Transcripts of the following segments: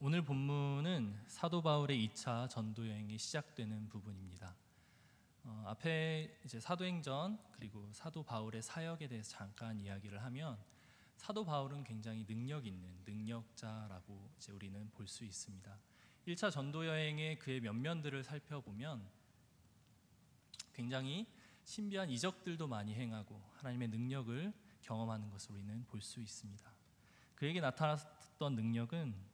오늘 본문은 사도 바울의 2차 전도 여행이 시작되는 부분입니다. 앞에 이제 사도행전 그리고 사도 바울의 사역에 대해서 잠깐 이야기를 하면 사도 바울은 굉장히 능력 있는 능력자라고 이제 우리는 볼 수 있습니다. 1차 전도 여행의 그의 면면들을 살펴보면 굉장히 신비한 이적들도 많이 행하고 하나님의 능력을 경험하는 것을 우리는 볼 수 있습니다. 그에게 나타났던 능력은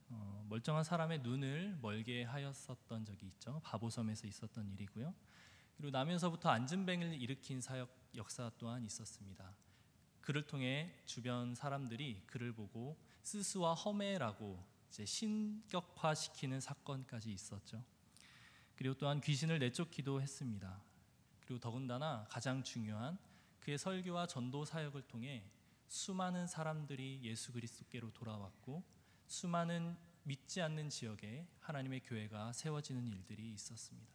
멀쩡한 사람의 눈을 멀게 하였었던 적이 있죠. 바보섬에서 있었던 일이고요. 그리고 나면서부터 안진뱅이를 일으킨 사역 역사 또한 있었습니다. 그를 통해 주변 사람들이 그를 보고 스스와 허메라고 이제 신격화시키는 사건까지 있었죠. 그리고 또한 귀신을 내쫓기도 했습니다. 그리고 더군다나 가장 중요한 그의 설교와 전도 사역을 통해 수많은 사람들이 예수 그리스도께로 돌아왔고 수많은 믿지 않는 지역에 하나님의 교회가 세워지는 일들이 있었습니다.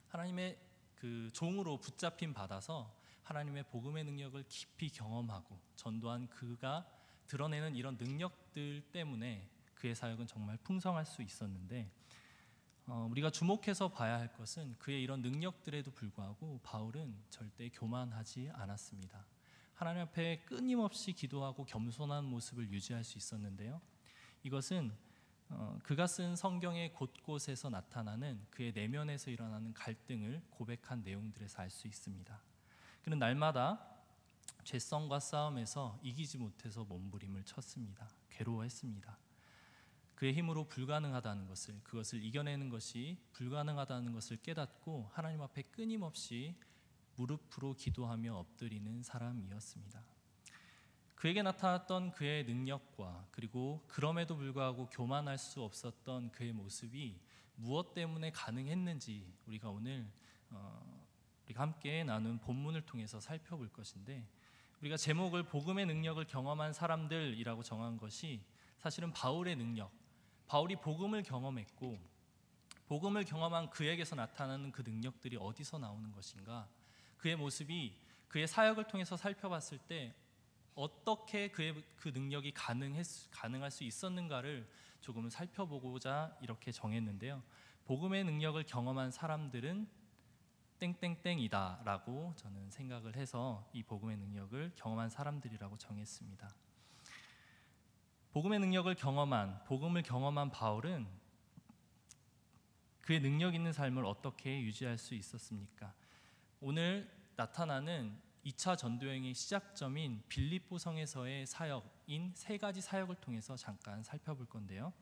하나님의 그 종으로 붙잡힘 받아서 하나님의 복음의 능력을 깊이 경험하고 전도한 그가 드러내는 이런 능력들 때문에 그의 사역은 정말 풍성할 수 있었는데 우리가 주목해서 봐야 할 것은 그의 이런 능력들에도 불구하고 바울은 절대 교만하지 않았습니다. 하나님 앞에 끊임없이 기도하고 겸손한 모습을 유지할 수 있었는데요. 이것은 그가 쓴 성경의 곳곳에서 나타나는 그의 내면에서 일어나는 갈등을 고백한 내용들에서 알 수 있습니다. 그는 날마다 죄성과 싸움에서 이기지 못해서 몸부림을 쳤습니다. 괴로워했습니다. 그의 힘으로 불가능하다는 것을, 그것을 이겨내는 것이 불가능하다는 것을 깨닫고 하나님 앞에 끊임없이 무릎으로 기도하며 엎드리는 사람이었습니다. 그에게 나타났던 그의 능력과 그리고 그럼에도 불구하고 교만할 수 없었던 그의 모습이 무엇 때문에 가능했는지 우리가 오늘 우리가 함께 나눈 본문을 통해서 살펴볼 것인데, 우리가 제목을 복음의 능력을 경험한 사람들이라고 정한 것이 사실은 바울의 능력, 바울이 복음을 경험했고 복음을 경험한 그에게서 나타나는 그 능력들이 어디서 나오는 것인가, 그의 모습이 그의 사역을 통해서 살펴봤을 때 어떻게 그의 그 능력이 가능할 수 있었는가를 조금 살펴보고자 이렇게 정했는데요. 복음의 능력을 경험한 사람들은 땡땡땡이다 라고 저는 생각을 해서 이 복음의 능력을 경험한 사람들이라고 정했습니다. 복음의 능력을 복음을 경험한 바울은 그의 능력 있는 삶을 어떻게 유지할 수 있었습니까? 오늘 나타나는 2차 전도여행의 시작점인 빌립보 성에서의 사역인 세 가지 사역을 통해서 잠깐 살펴볼 건데요.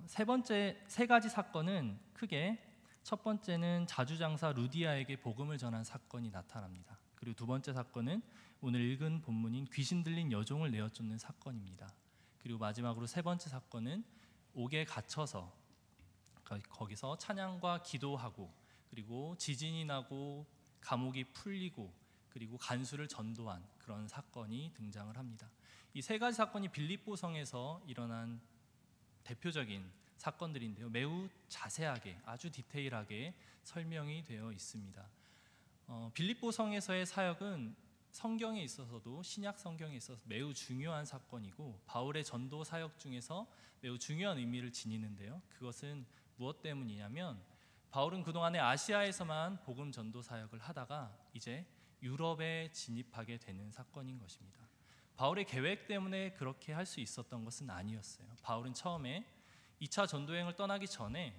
세 가지 사건은 크게 첫 번째는 자주장사 루디아에게 복음을 전한 사건이 나타납니다. 그리고 두 번째 사건은 오늘 읽은 본문인 귀신 들린 여종을 내어쫓는 사건입니다. 그리고 마지막으로 세 번째 사건은 옥에 갇혀서 거기서 찬양과 기도하고 그리고 지진이 나고 감옥이 풀리고 그리고 간수를 전도한 그런 사건이 등장을 합니다. 이 세 가지 사건이 빌립보 성에서 일어난 대표적인 사건들인데요. 매우 자세하게, 아주 디테일하게 설명이 되어 있습니다. 빌립보 성에서의 사역은 성경에 있어서도 신약 성경에 있어서 매우 중요한 사건이고 바울의 전도 사역 중에서 매우 중요한 의미를 지니는데요. 그것은 무엇 때문이냐면 바울은 그동안에 아시아에서만 복음 전도 사역을 하다가 이제 유럽에 진입하게 되는 사건인 것입니다. 바울의 계획 때문에 그렇게 할 수 있었던 것은 아니었어요. 바울은 처음에 2차 전도여행을 떠나기 전에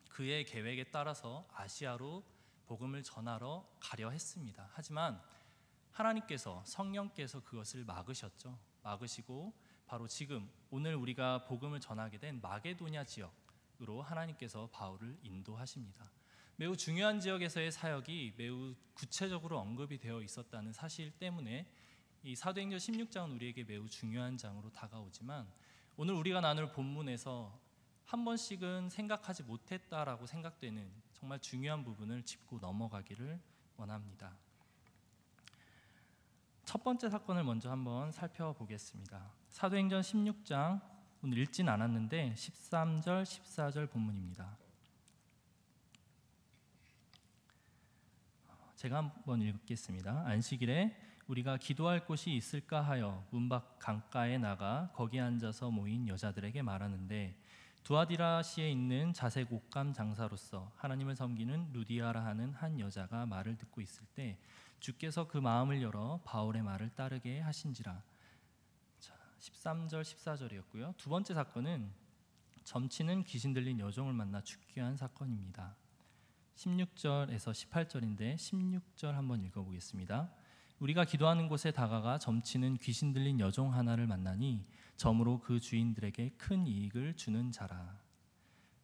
그의 계획에 따라서 아시아로 복음을 전하러 가려 했습니다. 하지만 하나님께서, 성령께서 그것을 막으셨죠. 막으시고 바로 지금 오늘 우리가 복음을 전하게 된 마게도냐 지역으로 하나님께서 바울을 인도하십니다. 매우 중요한 지역에서의 사역이 매우 구체적으로 언급이 되어 있었다는 사실 때문에 이 사도행전 16장은 우리에게 매우 중요한 장으로 다가오지만 오늘 우리가 나눌 본문에서 한 번씩은 생각하지 못했다라고 생각되는 정말 중요한 부분을 짚고 넘어가기를 원합니다. 첫 번째 사건을 먼저 한번 살펴보겠습니다. 사도행전 16장, 오늘 읽진 않았는데 13절, 14절 본문입니다. 제가 한번 읽겠습니다. 안식일에 우리가 기도할 곳이 있을까 하여 문 밖 강가에 나가 거기 앉아서 모인 여자들에게 말하는데, 두아디라시에 있는 자색 옷감 장사로서 하나님을 섬기는 루디아라 하는 한 여자가 말을 듣고 있을 때 주께서 그 마음을 열어 바울의 말을 따르게 하신지라. 13절 14절이었고요. 두 번째 사건은 점치는 귀신 들린 여종을 만나 죽게 한 사건입니다. 16절에서 18절인데 16절 한번 읽어보겠습니다. 우리가 기도하는 곳에 다가가 점치는 귀신 들린 여종 하나를 만나니 점으로 그 주인들에게 큰 이익을 주는 자라.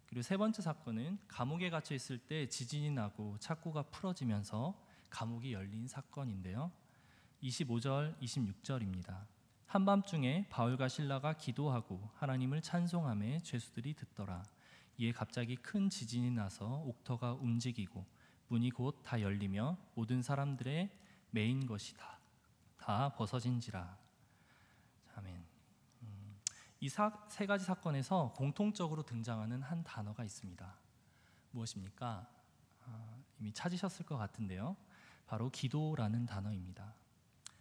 그리고 세 번째 사건은 감옥에 갇혀 있을 때 지진이 나고 착고가 풀어지면서 감옥이 열린 사건인데요. 25절 26절입니다. 한밤중에 바울과 실라가 기도하고 하나님을 찬송하며 죄수들이 듣더라. 이에 갑자기 큰 지진이 나서 옥터가 움직이고 문이 곧 다 열리며 모든 사람들의 매인 것이 다 벗어진지라. 아멘. 이 세 가지 사건에서 공통적으로 등장하는 한 단어가 있습니다. 무엇입니까? 이미 찾으셨을 것 같은데요. 바로 기도라는 단어입니다.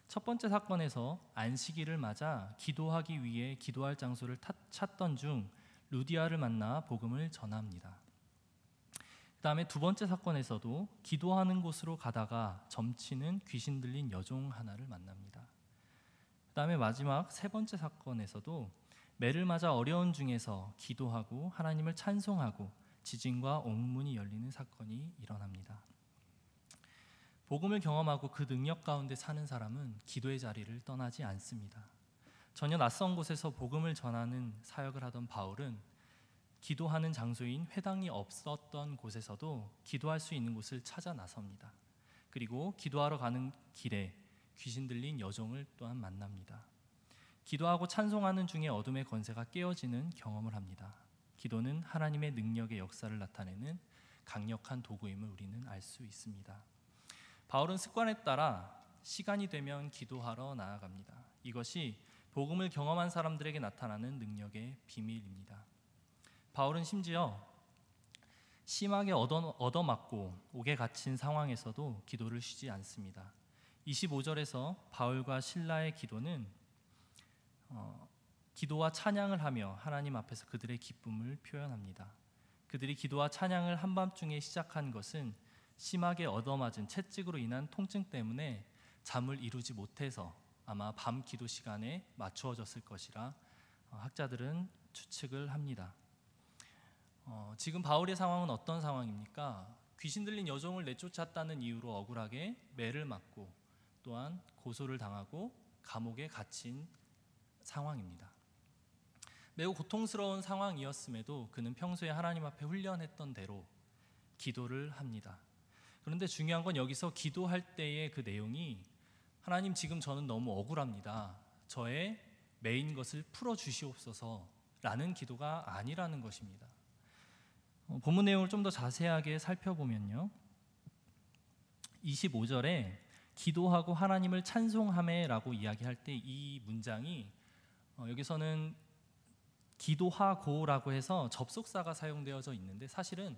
첫 번째 사건에서 안식일을 맞아 기도하기 위해 기도할 장소를 찾던 중 루디아를 만나 복음을 전합니다. 그 다음에 두 번째 사건에서도 기도하는 곳으로 가다가 점치는 귀신 들린 여종 하나를 만납니다. 그 다음에 마지막 세 번째 사건에서도 매를 맞아 어려운 중에서 기도하고 하나님을 찬송하고 지진과 옥문이 열리는 사건이 일어납니다. 복음을 경험하고 그 능력 가운데 사는 사람은 기도의 자리를 떠나지 않습니다. 전혀 낯선 곳에서 복음을 전하는 사역을 하던 바울은 기도하는 장소인 회당이 없었던 곳에서도 기도할 수 있는 곳을 찾아 나섭니다. 그리고 기도하러 가는 길에 귀신 들린 여종을 또한 만납니다. 기도하고 찬송하는 중에 어둠의 권세가 깨어지는 경험을 합니다. 기도는 하나님의 능력의 역사를 나타내는 강력한 도구임을 우리는 알 수 있습니다. 바울은 습관에 따라 시간이 되면 기도하러 나아갑니다. 이것이 복음을 경험한 사람들에게 나타나는 능력의 비밀입니다. 바울은 심지어 심하게 얻어맞고 옥에 갇힌 상황에서도 기도를 쉬지 않습니다. 25절에서 바울과 실라의 기도는 기도와 찬양을 하며 하나님 앞에서 그들의 기쁨을 표현합니다. 그들이 기도와 찬양을 한밤중에 시작한 것은 심하게 얻어맞은 채찍으로 인한 통증 때문에 잠을 이루지 못해서 아마 밤 기도 시간에 맞추어졌을 것이라 학자들은 추측을 합니다. 지금 바울의 상황은 어떤 상황입니까? 귀신 들린 여종을 내쫓았다는 이유로 억울하게 매를 맞고 또한 고소를 당하고 감옥에 갇힌 상황입니다. 매우 고통스러운 상황이었음에도 그는 평소에 하나님 앞에 훈련했던 대로 기도를 합니다. 그런데 중요한 건 여기서 기도할 때의 그 내용이 하나님 지금 저는 너무 억울합니다. 저의 매인 것을 풀어주시옵소서 라는 기도가 아니라는 것입니다. 본문 내용을 좀 더 자세하게 살펴보면요. 25절에 기도하고 하나님을 찬송하매 라고 이야기할 때 이 문장이 여기서는 기도하고라고 해서 접속사가 사용되어져 있는데 사실은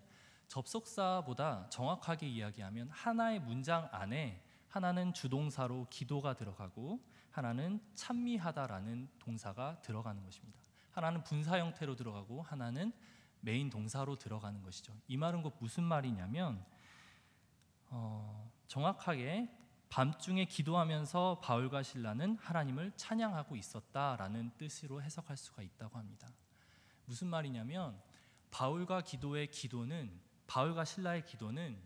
접속사보다 정확하게 이야기하면 하나의 문장 안에 하나는 주동사로 기도가 들어가고 하나는 찬미하다라는 동사가 들어가는 것입니다. 하나는 분사 형태로 들어가고 하나는 메인 동사로 들어가는 것이죠. 이 말은 곧 무슨 말이냐면 정확하게 밤중에 기도하면서 바울과 실라는 하나님을 찬양하고 있었다라는 뜻으로 해석할 수가 있다고 합니다. 무슨 말이냐면 바울과 실라의 기도는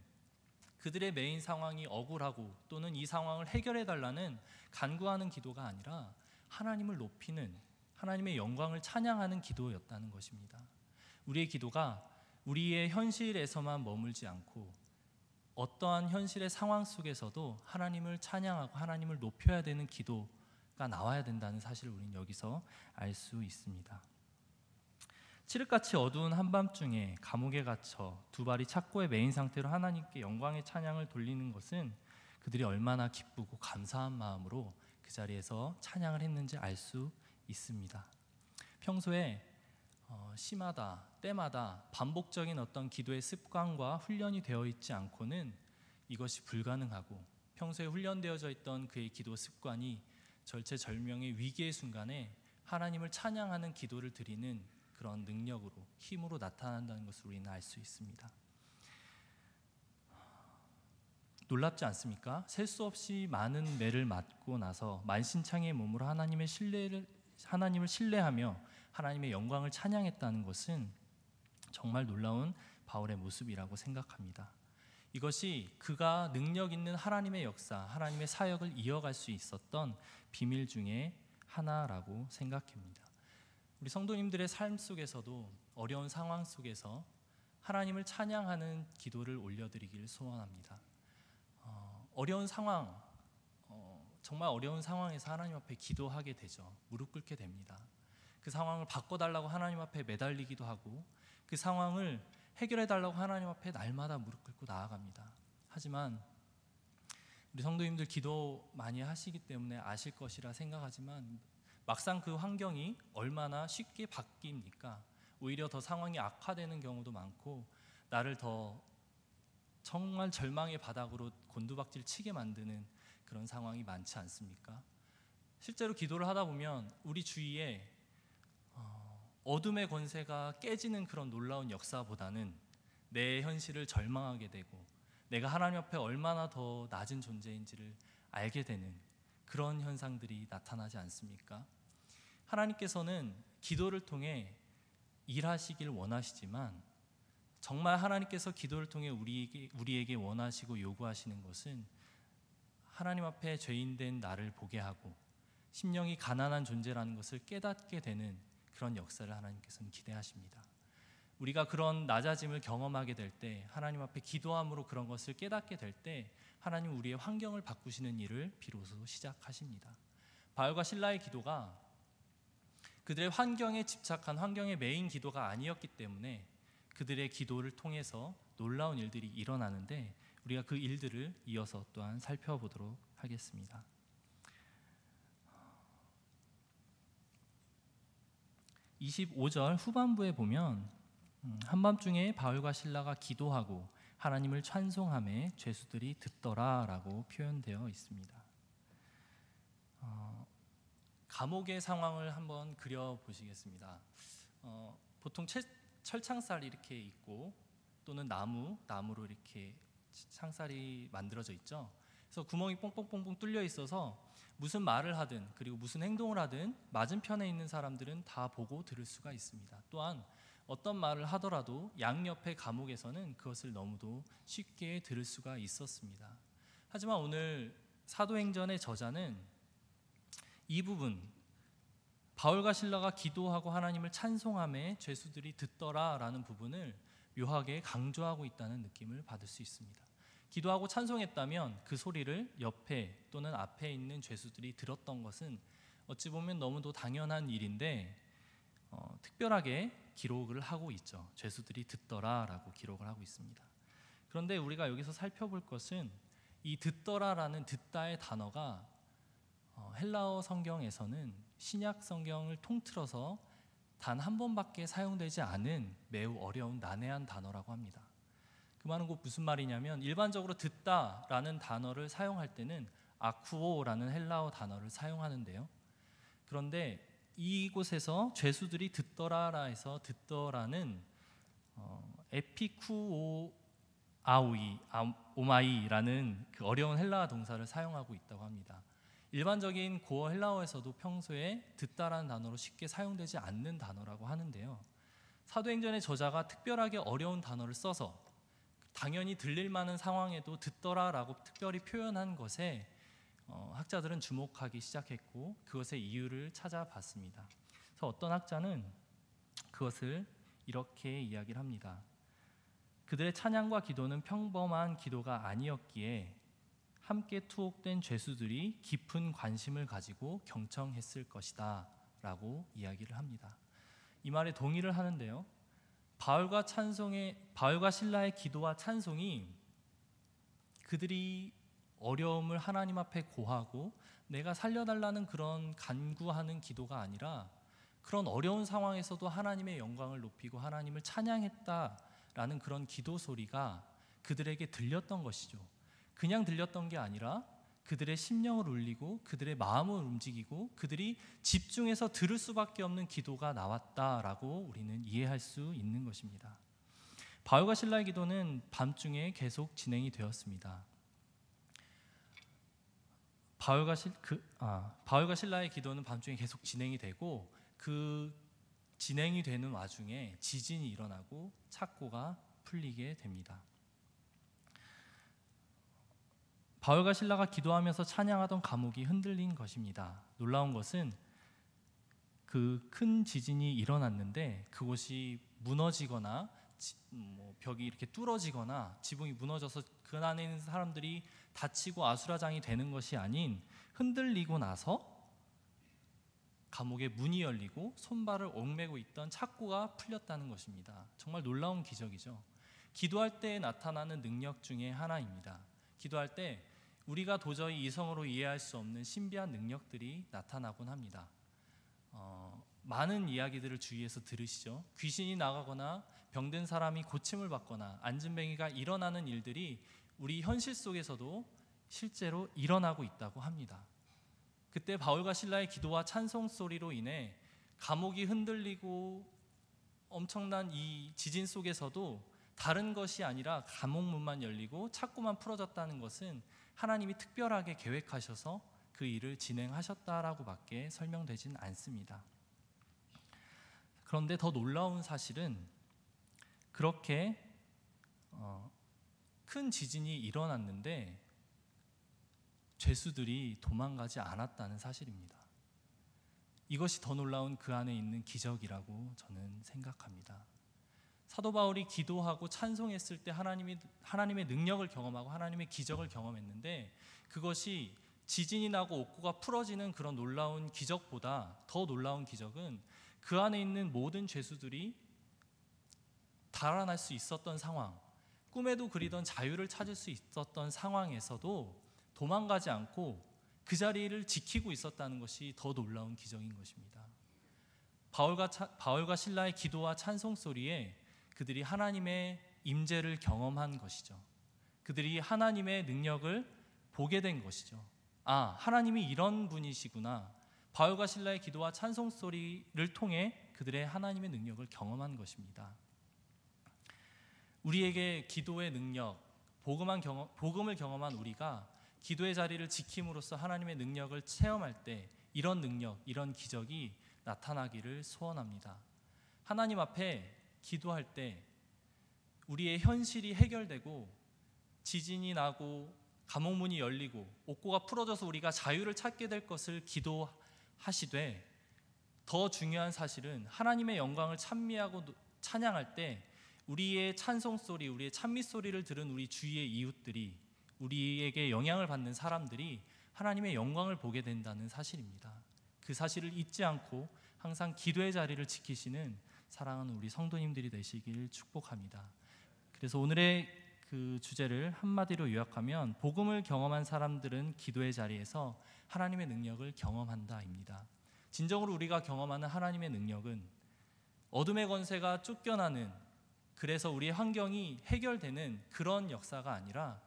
그들의 메인 상황이 억울하고 또는 이 상황을 해결해달라는 간구하는 기도가 아니라 하나님을 높이는, 하나님의 영광을 찬양하는 기도였다는 것입니다. 우리의 기도가 우리의 현실에서만 머물지 않고 어떠한 현실의 상황 속에서도 하나님을 찬양하고 하나님을 높여야 되는 기도가 나와야 된다는 사실을 우리는 여기서 알 수 있습니다. 칠흑같이 어두운 한밤중에 감옥에 갇혀 두 발이 착고에 매인 상태로 하나님께 영광의 찬양을 돌리는 것은 그들이 얼마나 기쁘고 감사한 마음으로 그 자리에서 찬양을 했는지 알 수 있습니다. 평소에 시마다 때마다 반복적인 어떤 기도의 습관과 훈련이 되어 있지 않고는 이것이 불가능하고 평소에 훈련되어져 있던 그의 기도 습관이 절체절명의 위기의 순간에 하나님을 찬양하는 기도를 드리는 그런 능력으로, 힘으로 나타난다는 것을 우리는 알 수 있습니다. 놀랍지 않습니까? 셀 수 없이 많은 매를 맞고 나서 만신창이의 몸으로 하나님을 신뢰하며 하나님의 영광을 찬양했다는 것은 정말 놀라운 바울의 모습이라고 생각합니다. 이것이 그가 능력 있는 하나님의 역사, 하나님의 사역을 이어갈 수 있었던 비밀 중에 하나라고 생각합니다. 우리 성도님들의 삶 속에서도 어려운 상황 속에서 하나님을 찬양하는 기도를 올려드리기를 소원합니다. 어려운 상황, 정말 어려운 상황에서 하나님 앞에 기도하게 되죠. 무릎 꿇게 됩니다. 그 상황을 바꿔달라고 하나님 앞에 매달리기도 하고, 그 상황을 해결해달라고 하나님 앞에 날마다 무릎 꿇고 나아갑니다. 하지만 우리 성도님들 기도 많이 하시기 때문에 아실 것이라 생각하지만, 막상 그 환경이 얼마나 쉽게 바뀝니까? 오히려 더 상황이 악화되는 경우도 많고, 나를 더 정말 절망의 바닥으로 곤두박질 치게 만드는 그런 상황이 많지 않습니까? 실제로 기도를 하다 보면 우리 주위에 어둠의 권세가 깨지는 그런 놀라운 역사보다는 내 현실을 절망하게 되고, 내가 하나님 앞에 얼마나 더 낮은 존재인지를 알게 되는 그런 현상들이 나타나지 않습니까? 하나님께서는 기도를 통해 일하시길 원하시지만, 정말 하나님께서 기도를 통해 우리에게 원하시고 요구하시는 것은 하나님 앞에 죄인된 나를 보게 하고 심령이 가난한 존재라는 것을 깨닫게 되는 그런 역사를 하나님께서는 기대하십니다. 우리가 그런 낮아짐을 경험하게 될 때, 하나님 앞에 기도함으로 그런 것을 깨닫게 될 때, 하나님 우리의 환경을 바꾸시는 일을 비로소 시작하십니다. 바울과 실라의 기도가 그들의 환경에 집착한, 환경의 메인 기도가 아니었기 때문에 그들의 기도를 통해서 놀라운 일들이 일어나는데, 우리가 그 일들을 이어서 또한 살펴보도록 하겠습니다. 25절 후반부에 보면 한밤중에 바울과 실라가 기도하고 하나님을 찬송하매 죄수들이 듣더라라고 표현되어 있습니다. 감옥의 상황을 한번 그려보시겠습니다. 보통 철창살이 이렇게 있고, 또는 나무로 이렇게 창살이 만들어져 있죠. 그래서 구멍이 뽕뽕뽕뽕 뚫려 있어서 무슨 말을 하든, 그리고 무슨 행동을 하든 맞은편에 있는 사람들은 다 보고 들을 수가 있습니다. 또한 어떤 말을 하더라도 양옆의 감옥에서는 그것을 너무도 쉽게 들을 수가 있었습니다. 하지만 오늘 사도행전의 저자는 이 부분, 바울과 실라가 기도하고 하나님을 찬송하며 죄수들이 듣더라라는 부분을 묘하게 강조하고 있다는 느낌을 받을 수 있습니다. 기도하고 찬송했다면 그 소리를 옆에 또는 앞에 있는 죄수들이 들었던 것은 어찌 보면 너무도 당연한 일인데, 특별하게 기록을 하고 있죠. 죄수들이 듣더라라고 기록을 하고 있습니다. 그런데 우리가 여기서 살펴볼 것은 이 듣더라라는 듣다의 단어가 헬라어 성경에서는 신약 성경을 통틀어서 단 한 번밖에 사용되지 않은 매우 어려운 난해한 단어라고 합니다. 그 말은 곧 무슨 말이냐면, 일반적으로 듣다라는 단어를 사용할 때는 아쿠오라는 헬라어 단어를 사용하는데요. 그런데 이곳에서 죄수들이 듣더라라 해서 듣더라는 오마이라는 그 어려운 헬라어 동사를 사용하고 있다고 합니다. 일반적인 고어 헬라어에서도 평소에 듣다라는 단어로 쉽게 사용되지 않는 단어라고 하는데요. 사도행전의 저자가 특별하게 어려운 단어를 써서 당연히 들릴 만한 상황에도 듣더라라고 특별히 표현한 것에 학자들은 주목하기 시작했고, 그것의 이유를 찾아봤습니다. 그래서 어떤 학자는 그것을 이렇게 이야기를 합니다. 그들의 찬양과 기도는 평범한 기도가 아니었기에 함께 투옥된 죄수들이 깊은 관심을 가지고 경청했을 것이다 라고 이야기를 합니다. 이 말에 동의를 하는데요, 바울과 실라의 기도와 찬송이 그들이 어려움을 하나님 앞에 고하고 내가 살려달라는 그런 간구하는 기도가 아니라, 그런 어려운 상황에서도 하나님의 영광을 높이고 하나님을 찬양했다라는 그런 기도 소리가 그들에게 들렸던 것이죠. 그냥 들렸던 게 아니라 그들의 심령을 울리고 그들의 마음을 움직이고 그들이 집중해서 들을 수밖에 없는 기도가 나왔다라고 우리는 이해할 수 있는 것입니다. 바울과 실라의 기도는 밤중에 계속 진행이 되었습니다. 바울과 실라의 기도는 밤중에 계속 진행이 되고 그 진행이 되는 와중에 지진이 일어나고 착고가 풀리게 됩니다. 바울과 실라가 기도하면서 찬양하던 감옥이 흔들린 것입니다. 놀라운 것은 그 큰 지진이 일어났는데 그곳이 무너지거나 벽이 이렇게 뚫어지거나 지붕이 무너져서 그 안에 있는 사람들이 다치고 아수라장이 되는 것이 아닌 흔들리고 나서 감옥의 문이 열리고 손발을 얽매고 있던 착고가 풀렸다는 것입니다. 정말 놀라운 기적이죠. 기도할 때 나타나는 능력 중에 하나입니다. 기도할 때 우리가 도저히 이성으로 이해할 수 없는 신비한 능력들이 나타나곤 합니다. 많은 이야기들을 주위에서 들으시죠. 귀신이 나가거나 병든 사람이 고침을 받거나 안진뱅이가 일어나는 일들이 우리 현실 속에서도 실제로 일어나고 있다고 합니다. 그때 바울과 실라의 기도와 찬송 소리로 인해 감옥이 흔들리고 엄청난 이 지진 속에서도 다른 것이 아니라 감옥 문만 열리고 착고만 풀어졌다는 것은 하나님이 특별하게 계획하셔서 그 일을 진행하셨다라고 밖에 설명되진 않습니다. 그런데 더 놀라운 사실은 그렇게 큰 지진이 일어났는데 죄수들이 도망가지 않았다는 사실입니다. 이것이 더 놀라운 그 안에 있는 기적이라고 저는 생각합니다. 사도 바울이 기도하고 찬송했을 때 하나님의 능력을 경험하고 하나님의 기적을 경험했는데 그것이 지진이 나고 옥고가 풀어지는 그런 놀라운 기적보다 더 놀라운 기적은 그 안에 있는 모든 죄수들이 달아날 수 있었던 상황, 꿈에도 그리던 자유를 찾을 수 있었던 상황에서도 도망가지 않고 그 자리를 지키고 있었다는 것이 더 놀라운 기적인 것입니다. 바울과 실라의 기도와 찬송 소리에 그들이 하나님의 임재를 경험한 것이죠. 그들이 하나님의 능력을 보게 된 것이죠. 하나님이 이런 분이시구나. 바울과 실라의 기도와 찬송 소리를 통해 그들의 하나님의 능력을 경험한 것입니다. 우리에게 기도의 능력, 복음을 경험한 우리가 기도의 자리를 지킴으로써 하나님의 능력을 체험할 때 이런 능력, 이런 기적이 나타나기를 소원합니다. 하나님 앞에 기도할 때 우리의 현실이 해결되고 지진이 나고 감옥문이 열리고 옥고가 풀어져서 우리가 자유를 찾게 될 것을 기도하시되 더 중요한 사실은 하나님의 영광을 찬미하고 찬양할 때 우리의 찬송 소리, 우리의 찬미 소리를 들은 우리 주위의 이웃들이 우리에게 영향을 받는 사람들이 하나님의 영광을 보게 된다는 사실입니다. 그 사실을 잊지 않고 항상 기도의 자리를 지키시는 사랑하는 우리 성도님들이 되시길 축복합니다. 그래서 오늘의 그 주제를 한마디로 요약하면 복음을 경험한 사람들은 기도의 자리에서 하나님의 능력을 경험한다입니다. 진정으로 우리가 경험하는 하나님의 능력은 어둠의 권세가 쫓겨나는, 그래서 우리의 환경이 해결되는 그런 역사가 아니라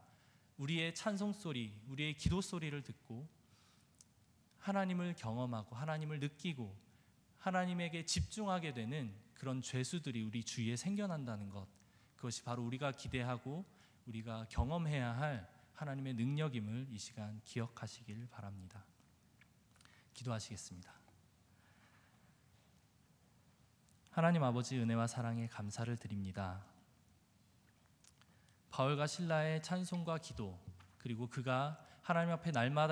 우리의 찬송 소리, 우리의 기도 소리를 듣고 하나님을 경험하고 하나님을 느끼고 하나님에게 집중하게 되는 그런 죄수들이 우리 주위에 생겨난다는 것, 그것이 바로 우리가 기대하고 우리가 경험해야 할 하나님의 능력임을 이 시간 기억하시길 바랍니다. 기도하시겠습니다. 하나님 아버지, 은혜와 사랑에 감사를 드립니다. 바울과 실라의 찬송과 기도, 그리고 그가 하나님 앞에 날마다